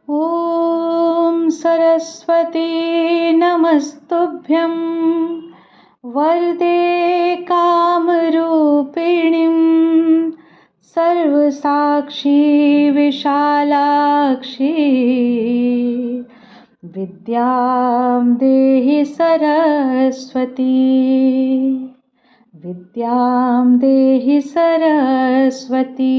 ॐ सरस्वती नमस्तुभ्यं वरदे कामरूपिणीं सर्वसाक्षी विशालाक्षी विद्यां देहि सरस्वती। विद्यां देहि सरस्वती।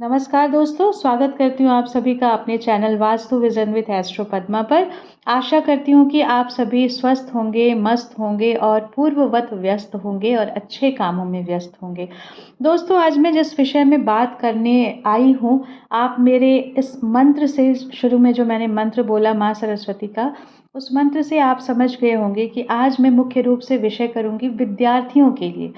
नमस्कार दोस्तों, स्वागत करती हूँ आप सभी का अपने channel vastu vision with astro Padma पर। आशा करती हूँ कि आप सभी स्वस्थ होंगे, मस्त होंगे और पूर्ववत व्यस्त होंगे और अच्छे कामों में व्यस्त होंगे। दोस्तों, आज मैं जिस विषय में बात करने आई हूँ, आप मेरे इस मंत्र से, शुरू में जो मैंने मंत्र बोला माँ सरस्वती का, उस मंत्र से आप समझ गए होंगे कि आज मैं मुख्य रूप से विषय करूँगी विद्यार्थियों के लिए।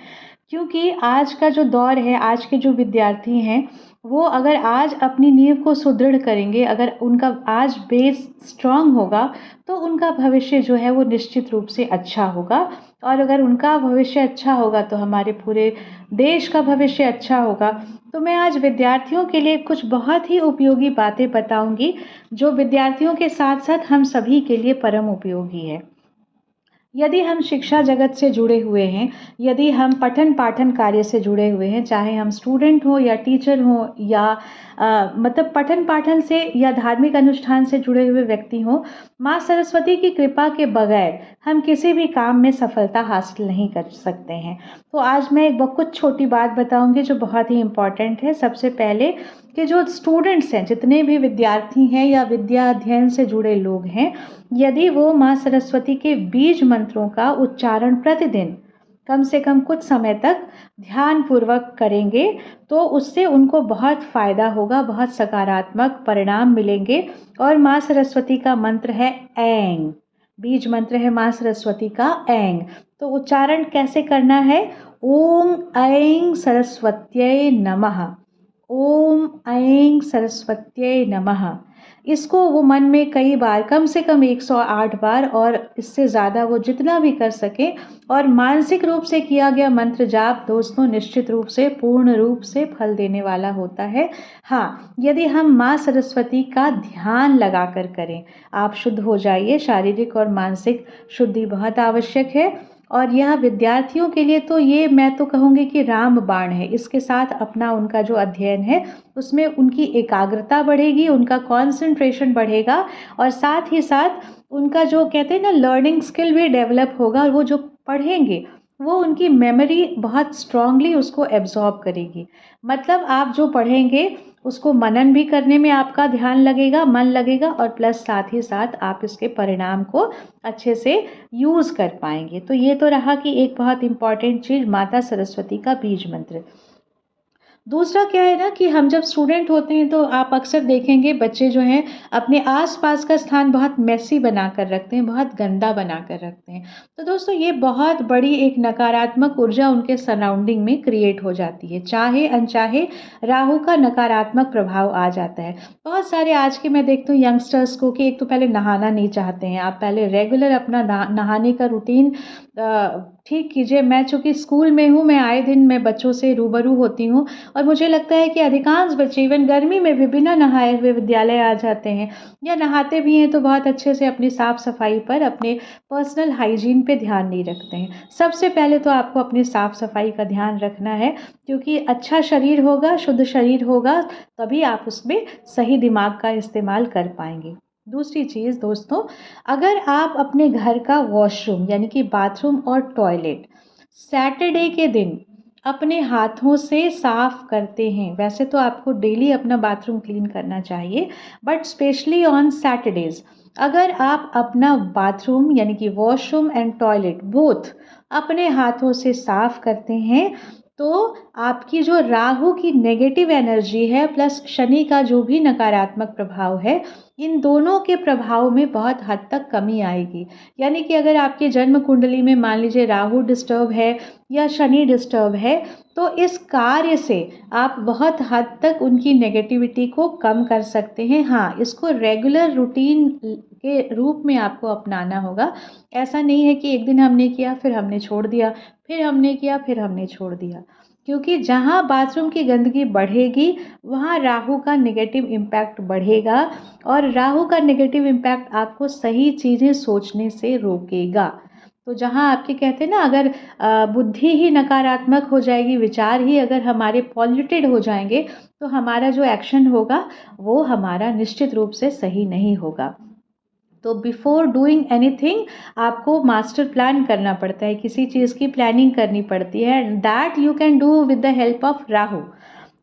क्योंकि आज का जो दौर है, आज के जो विद्यार्थी हैं, वो अगर आज अपनी नींव को सुदृढ़ करेंगे, अगर उनका आज बेस स्ट्रांग होगा, तो उनका भविष्य जो है वो निश्चित रूप से अच्छा होगा। और अगर उनका भविष्य अच्छा होगा तो हमारे पूरे देश का भविष्य अच्छा होगा। तो मैं आज विद्यार्थियों के लिए कुछ बहुत ही उपयोगी बातें बताऊंगी, जो विद्यार्थियों के साथ साथ हम सभी के लिए परम उपयोगी है। यदि हम शिक्षा जगत से जुड़े हुए हैं, यदि हम पठन पाठन कार्य से जुड़े हुए हैं, चाहे हम स्टूडेंट हो या टीचर हो या मतलब पठन पाठन से या धार्मिक अनुष्ठान से जुड़े हुए व्यक्ति हो, माँ सरस्वती की कृपा के बगैर हम किसी भी काम में सफलता हासिल नहीं कर सकते हैं। तो आज मैं एक कुछ छोटी बात बताऊंगी जो बहुत ही इम्पॉर्टेंट है। सबसे पहले कि जो स्टूडेंट्स हैं, जितने भी विद्यार्थी हैं या विद्या अध्ययन से जुड़े लोग हैं, यदि वो माँ सरस्वती के बीज मंत्रों का उच्चारण प्रतिदिन कम से कम कुछ समय तक ध्यान पूर्वक करेंगे, तो उससे उनको बहुत फ़ायदा होगा, बहुत सकारात्मक परिणाम मिलेंगे। और माँ सरस्वती का मंत्र है ऐंग, बीज मंत्र है माँ सरस्वती का ऐंग। तो उच्चारण कैसे करना है? ओम ऐं सरस्वत्यै नमः। ओम ऐं सरस्वत्यै नमः। इसको वो मन में कई बार, कम से कम 108 बार और इससे ज़्यादा वो जितना भी कर सके, और मानसिक रूप से किया गया मंत्र जाप दोस्तों निश्चित रूप से पूर्ण रूप से फल देने वाला होता है। हाँ, यदि हम माँ सरस्वती का ध्यान लगा कर करें, आप शुद्ध हो जाइए। शारीरिक और मानसिक शुद्धि बहुत आवश्यक है, और यह विद्यार्थियों के लिए तो ये मैं तो कहूँगी कि रामबाण है। इसके साथ अपना उनका जो अध्ययन है उसमें उनकी एकाग्रता बढ़ेगी, उनका कंसंट्रेशन बढ़ेगा, और साथ ही साथ उनका जो कहते हैं ना लर्निंग स्किल भी डेवलप होगा। और वो जो पढ़ेंगे वो उनकी मेमोरी बहुत स्ट्रांगली उसको एब्जॉर्ब करेगी। मतलब आप जो पढ़ेंगे उसको मनन भी करने में आपका ध्यान लगेगा, मन लगेगा, और प्लस साथ ही साथ आप इसके परिणाम को अच्छे से यूज़ कर पाएंगे। तो ये तो रहा कि एक बहुत इम्पॉर्टेंट चीज़ माता सरस्वती का बीज मंत्र। दूसरा क्या है ना कि हम जब स्टूडेंट होते हैं तो आप अक्सर देखेंगे बच्चे जो हैं अपने आसपास का स्थान बहुत मेसी बना कर रखते हैं, बहुत गंदा बना कर रखते हैं। तो दोस्तों ये बहुत बड़ी एक नकारात्मक ऊर्जा उनके सराउंडिंग में क्रिएट हो जाती है। चाहे अनचाहे राहु का नकारात्मक प्रभाव आ जाता है। बहुत सारे आज के मैं देखती हूँ यंगस्टर्स को कि एक तो पहले नहाना नहीं चाहते हैं। आप पहले रेगुलर अपना नहाने का रूटीन ठीक कीजिए। मैं चूँकि स्कूल में हूँ, मैं आए दिन मैं बच्चों से रूबरू होती हूँ, और मुझे लगता है कि अधिकांश बच्चे इवन गर्मी में भी बिना नहाए हुए विद्यालय आ जाते हैं, या नहाते भी हैं तो बहुत अच्छे से अपनी साफ़ सफाई पर, अपने पर्सनल हाइजीन पे ध्यान नहीं रखते हैं। सबसे पहले तो आपको अपनी साफ़ सफाई का ध्यान रखना है, क्योंकि अच्छा शरीर होगा, शुद्ध शरीर होगा, तभी आप उसमें सही दिमाग का इस्तेमाल कर पाएंगे। दूसरी चीज़ दोस्तों, अगर आप अपने घर का वॉशरूम यानी कि बाथरूम और टॉयलेट सैटरडे के दिन अपने हाथों से साफ करते हैं, वैसे तो आपको डेली अपना बाथरूम क्लीन करना चाहिए, बट स्पेशली ऑन सैटरडेज अगर आप अपना बाथरूम यानी कि वॉशरूम एंड टॉयलेट बोथ अपने हाथों से साफ करते हैं, तो आपकी जो राहु की नेगेटिव एनर्जी है प्लस शनि का जो भी नकारात्मक प्रभाव है, इन दोनों के प्रभाव में बहुत हद तक कमी आएगी। यानी कि अगर आपके जन्म कुंडली में मान लीजिए राहु डिस्टर्ब है या शनि डिस्टर्ब है, तो इस कार्य से आप बहुत हद तक उनकी नेगेटिविटी को कम कर सकते हैं। हाँ, इसको रेगुलर रूटीन के रूप में आपको अपनाना होगा। ऐसा नहीं है कि एक दिन हमने किया फिर हमने छोड़ दिया, फिर हमने किया फिर हमने छोड़ दिया, क्योंकि जहाँ बाथरूम की गंदगी बढ़ेगी वहाँ राहु का नेगेटिव इम्पैक्ट बढ़ेगा और राहु का नेगेटिव इम्पैक्ट आपको सही चीज़ें सोचने से रोकेगा। तो जहाँ आपके कहते हैं ना, अगर बुद्धि ही नकारात्मक हो जाएगी, विचार ही अगर हमारे पॉल्यूटेड हो जाएंगे, तो हमारा जो एक्शन होगा वो हमारा निश्चित रूप से सही नहीं होगा। तो बिफोर डूइंग एनीथिंग आपको मास्टर प्लान करना पड़ता है, किसी चीज़ की प्लानिंग करनी पड़ती है, that you can do with the help of Rahu.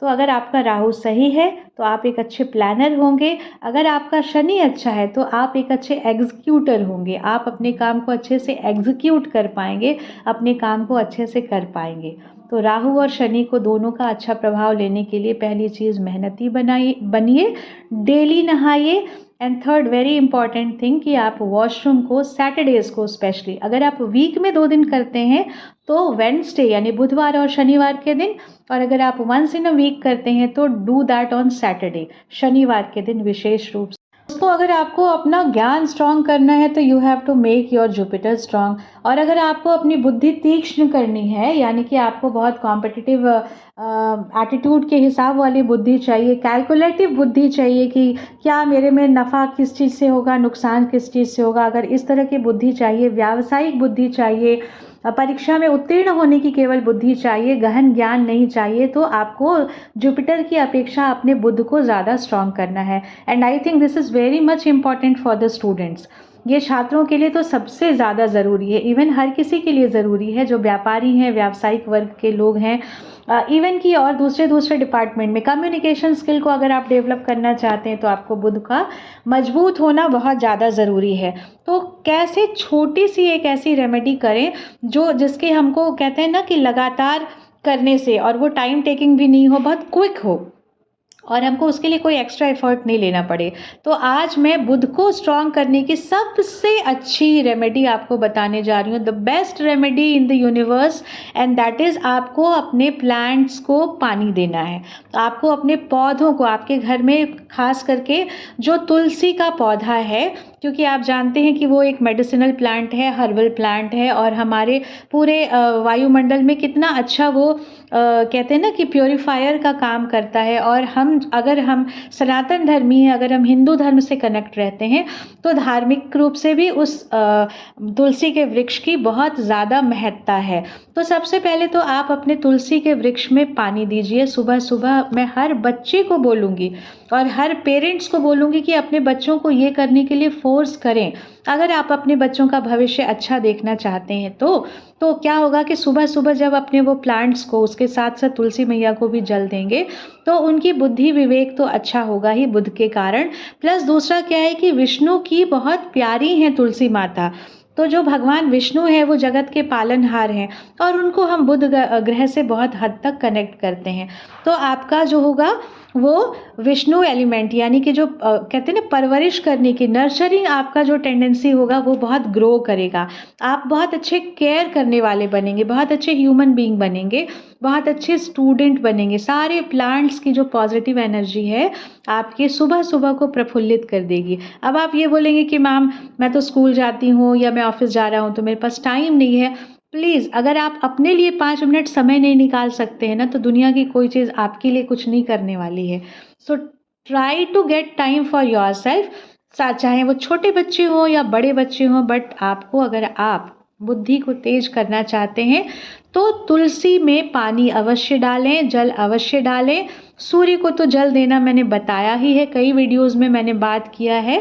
तो अगर आपका राहु सही है तो आप एक अच्छे प्लानर होंगे, अगर आपका शनि अच्छा है तो आप एक अच्छे एग्जीक्यूटर होंगे, आप अपने काम को अच्छे से एग्जीक्यूट कर पाएंगे, अपने काम को अच्छे से कर पाएंगे। तो राहु और शनि को दोनों का अच्छा प्रभाव लेने के लिए पहली चीज़ मेहनती बनिए, डेली नहाइए। And third very important thing कि आप वॉशरूम को सैटरडेज़ को स्पेशली, अगर आप वीक में 2 दिन करते हैं तो वेडनेसडे यानी बुधवार और शनिवार के दिन, और अगर आप वंस इन अ वीक करते हैं तो डू दैट ऑन सैटरडे, शनिवार के दिन विशेष रूप से। दोस्तों, अगर आपको अपना ज्ञान स्ट्रांग करना है तो you have to make your Jupiter strong, और अगर आपको अपनी बुद्धि तीक्ष्ण करनी है, यानी कि आपको बहुत कॉम्पिटिटिव एटीट्यूड के हिसाब वाली बुद्धि चाहिए, कैलकुलेटिव बुद्धि चाहिए कि क्या मेरे में नफ़ा किस चीज़ से होगा, नुकसान किस चीज़ से होगा, अगर इस तरह की बुद्धि चाहिए, व्यावसायिक बुद्धि चाहिए, परीक्षा में उत्तीर्ण होने की केवल बुद्धि चाहिए, गहन ज्ञान नहीं चाहिए, तो आपको जुपिटर की अपेक्षा अपने बुध को ज़्यादा स्ट्रांग करना है। And I think this is very much important for the students. ये छात्रों के लिए तो सबसे ज़्यादा ज़रूरी है, इवन हर किसी के लिए ज़रूरी है, जो व्यापारी हैं, व्यावसायिक वर्ग के लोग हैं, इवन कि और दूसरे डिपार्टमेंट में कम्युनिकेशन स्किल को अगर आप डेवलप करना चाहते हैं तो आपको बुध का मजबूत होना बहुत ज़्यादा ज़रूरी है। तो कैसे छोटी सी एक ऐसी रेमेडी करें जो जिसके हमको कहते हैं ना कि लगातार करने से, और वो टाइम टेकिंग भी नहीं हो, बहुत क्विक हो और हमको उसके लिए कोई एक्स्ट्रा एफर्ट नहीं लेना पड़े। तो आज मैं बुध को स्ट्रॉन्ग करने की सबसे अच्छी रेमेडी आपको बताने जा रही हूँ, the best remedy in the universe, and that is आपको अपने प्लांट्स को पानी देना है। आपको अपने पौधों को, आपके घर में खास करके जो तुलसी का पौधा है, क्योंकि आप जानते हैं कि वो एक मेडिसिनल प्लांट है, हर्बल प्लांट है, और हमारे पूरे वायुमंडल में कितना अच्छा वो कहते हैं ना कि प्योरीफायर का काम करता है। और अगर हम सनातन धर्मी हैं, अगर हम हिंदू धर्म से कनेक्ट रहते हैं, तो धार्मिक रूप से भी उस तुलसी के वृक्ष की बहुत ज़्यादा महत्ता है। तो सबसे पहले तो आप अपने तुलसी के वृक्ष में पानी दीजिए। सुबह सुबह मैं हर बच्चे को बोलूँगी और हर पेरेंट्स को बोलूँगी कि अपने बच्चों को ये करने के लिए फोर्स करें। अगर आप अपने बच्चों का भविष्य अच्छा देखना चाहते हैं तो क्या होगा कि सुबह सुबह जब अपने वो प्लांट्स को, उसके साथ साथ तुलसी मैया को भी जल देंगे, तो उनकी बुद्धि विवेक तो अच्छा होगा ही बुध के कारण। प्लस दूसरा क्या है कि विष्णु की बहुत प्यारी हैं तुलसी माता, तो जो भगवान विष्णु है वो जगत के पालनहार हैं, और उनको हम बुध ग्रह से बहुत हद तक कनेक्ट करते हैं। तो आपका जो होगा वो विष्णु एलिमेंट, यानी कि जो कहते हैं ना परवरिश करने की, नर्चरिंग आपका जो टेंडेंसी होगा वो बहुत ग्रो करेगा। आप बहुत अच्छे केयर करने वाले बनेंगे, बहुत अच्छे ह्यूमन बीइंग बनेंगे, बहुत अच्छे स्टूडेंट बनेंगे। सारे प्लांट्स की जो पॉजिटिव एनर्जी है आपके सुबह सुबह को प्रफुल्लित कर देगी। अब आप ये बोलेंगे कि मैम मैं तो स्कूल जाती हूँ या मैं ऑफिस जा रहा हूँ तो मेरे पास टाइम नहीं है। प्लीज़, अगर आप अपने लिए 5 मिनट समय नहीं निकाल सकते हैं ना, तो दुनिया की कोई चीज़ आपके लिए कुछ नहीं करने वाली है। So try to get time for yourself, चाहे वो छोटे बच्चे हों या बड़े बच्चे हों, बट आपको, अगर आप बुद्धि को तेज करना चाहते हैं तो तुलसी में पानी अवश्य डालें, जल अवश्य डालें। सूर्य को तो जल देना मैंने बताया ही है, कई वीडियोज़ में मैंने बात किया है।